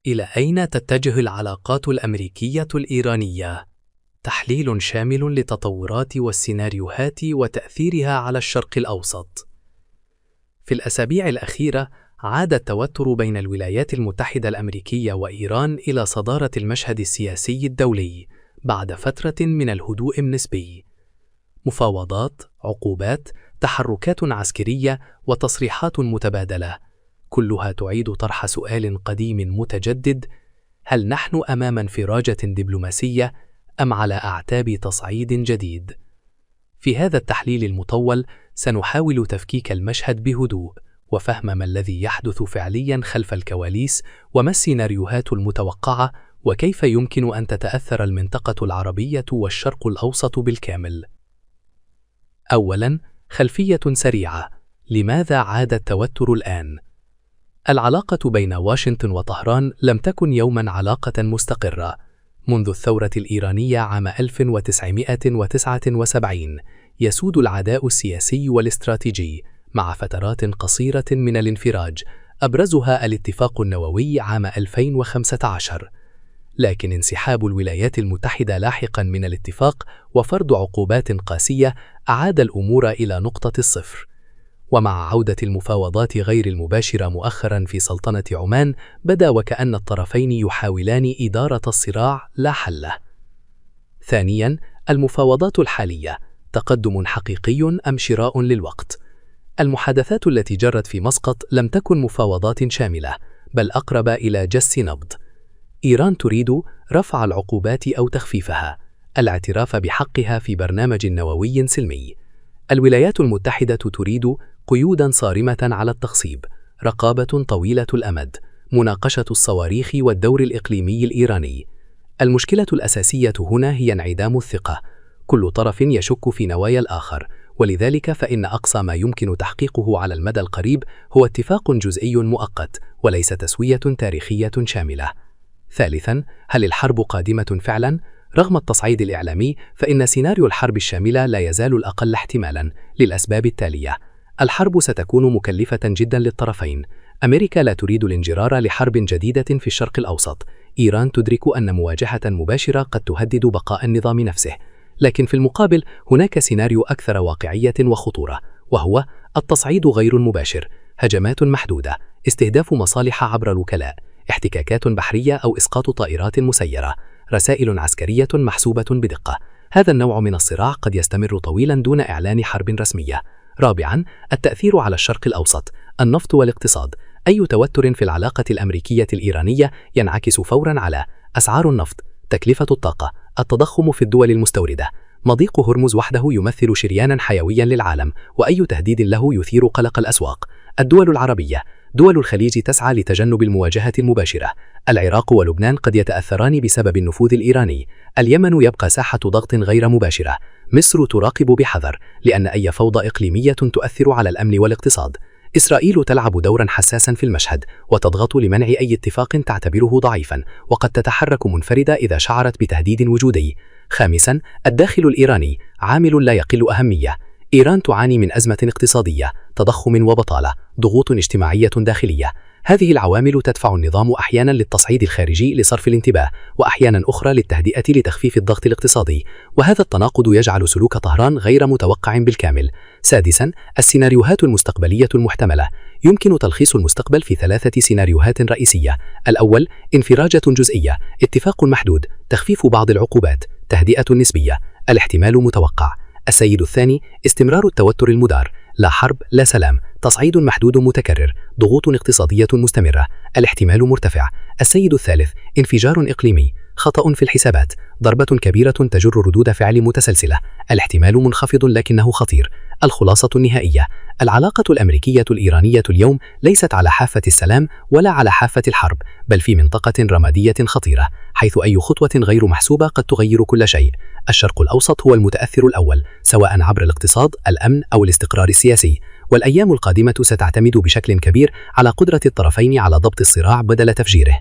إلى أين تتجه العلاقات الأمريكية الإيرانية؟ تحليل شامل للتطورات والسيناريوهات وتأثيرها على الشرق الأوسط. في الأسابيع الأخيرة عاد التوتر بين الولايات المتحدة الأمريكية وإيران إلى صدارة المشهد السياسي الدولي بعد فترة من الهدوء النسبي. مفاوضات، عقوبات، تحركات عسكرية وتصريحات متبادلة، كلها تعيد طرح سؤال قديم متجدد: هل نحن أمام انفراجة دبلوماسية أم على أعتاب تصعيد جديد؟ في هذا التحليل المطول سنحاول تفكيك المشهد بهدوء وفهم ما الذي يحدث فعلياً خلف الكواليس، وما السيناريوهات المتوقعة، وكيف يمكن أن تتأثر المنطقة العربية والشرق الأوسط بالكامل. أولاً، خلفية سريعة. لماذا عاد التوتر الآن؟ العلاقة بين واشنطن وطهران لم تكن يوماً علاقة مستقرة. منذ الثورة الإيرانية عام 1979 يسود العداء السياسي والاستراتيجي مع فترات قصيرة من الانفراج، أبرزها الاتفاق النووي عام 2015. لكن انسحاب الولايات المتحدة لاحقاً من الاتفاق وفرض عقوبات قاسية أعاد الأمور إلى نقطة الصفر. ومع عودة المفاوضات غير المباشرة مؤخراً في سلطنة عمان، بدا وكأن الطرفين يحاولان إدارة الصراع لا حل له. ثانياً، المفاوضات الحالية تقدم حقيقي أم شراء للوقت؟ المحادثات التي جرت في مسقط لم تكن مفاوضات شاملة، بل أقرب إلى جس نبض. إيران تريد رفع العقوبات أو تخفيفها، الاعتراف بحقها في برنامج نووي سلمي. الولايات المتحدة تريد قيوداً صارمة على التخصيب، رقابة طويلة الأمد، مناقشة الصواريخ والدور الإقليمي الإيراني. المشكلة الأساسية هنا هي انعدام الثقة. كل طرف يشك في نوايا الآخر، ولذلك فإن أقصى ما يمكن تحقيقه على المدى القريب هو اتفاق جزئي مؤقت، وليس تسوية تاريخية شاملة. ثالثاً، هل الحرب قادمة فعلاً؟ رغم التصعيد الإعلامي، فإن سيناريو الحرب الشاملة لا يزال الأقل احتمالاً للأسباب التالية. الحرب ستكون مكلفة جداً للطرفين. أمريكا لا تريد الانجرار لحرب جديدة في الشرق الأوسط. إيران تدرك أن مواجهة مباشرة قد تهدد بقاء النظام نفسه. لكن في المقابل هناك سيناريو أكثر واقعية وخطورة، وهو التصعيد غير المباشر، هجمات محدودة، استهداف مصالح عبر الوكلاء، احتكاكات بحرية أو إسقاط طائرات مسيرة، رسائل عسكرية محسوبة بدقة. هذا النوع من الصراع قد يستمر طويلا دون إعلان حرب رسمية. رابعا، التأثير على الشرق الأوسط، النفط والاقتصاد. أي توتر في العلاقة الأمريكية الإيرانية ينعكس فورا على أسعار النفط، تكلفة الطاقة، التضخم في الدول المستوردة. مضيق هرمز وحده يمثل شريانا حيويا للعالم، وأي تهديد له يثير قلق الأسواق. الدول العربية، دول الخليج تسعى لتجنب المواجهة المباشرة. العراق ولبنان قد يتأثران بسبب النفوذ الإيراني. اليمن يبقى ساحة ضغط غير مباشرة. مصر تراقب بحذر، لأن أي فوضى إقليمية تؤثر على الأمن والاقتصاد. إسرائيل تلعب دورا حساسا في المشهد، وتضغط لمنع أي اتفاق تعتبره ضعيفا، وقد تتحرك منفردة إذا شعرت بتهديد وجودي. خامسا، الداخل الإيراني عامل لا يقل أهمية. إيران تعاني من أزمة اقتصادية، تضخم وبطالة، ضغوط اجتماعية داخلية. هذه العوامل تدفع النظام أحيانا للتصعيد الخارجي لصرف الانتباه، وأحيانا أخرى للتهدئة لتخفيف الضغط الاقتصادي، وهذا التناقض يجعل سلوك طهران غير متوقع بالكامل. سادسا، السيناريوهات المستقبلية المحتملة. يمكن تلخيص المستقبل في 3 سيناريوهات رئيسية. الأول، انفراجة جزئية، اتفاق محدود، تخفيف بعض العقوبات، تهدئة نسبية، الاحتمال متوقع. السيد الثاني، استمرار التوتر المدار، لا حرب لا سلام، تصعيد محدود متكرر، ضغوط اقتصادية مستمرة، الاحتمال مرتفع. السيد الثالث، انفجار إقليمي، خطأ في الحسابات، ضربة كبيرة تجر ردود فعل متسلسلة، الاحتمال منخفض لكنه خطير. الخلاصة النهائية، العلاقة الأمريكية الإيرانية اليوم ليست على حافة السلام ولا على حافة الحرب، بل في منطقة رمادية خطيرة، حيث أي خطوة غير محسوبة قد تغير كل شيء. الشرق الأوسط هو المتأثر الأول، سواء عبر الاقتصاد، الأمن أو الاستقرار السياسي، والأيام القادمة ستعتمد بشكل كبير على قدرة الطرفين على ضبط الصراع بدل تفجيره.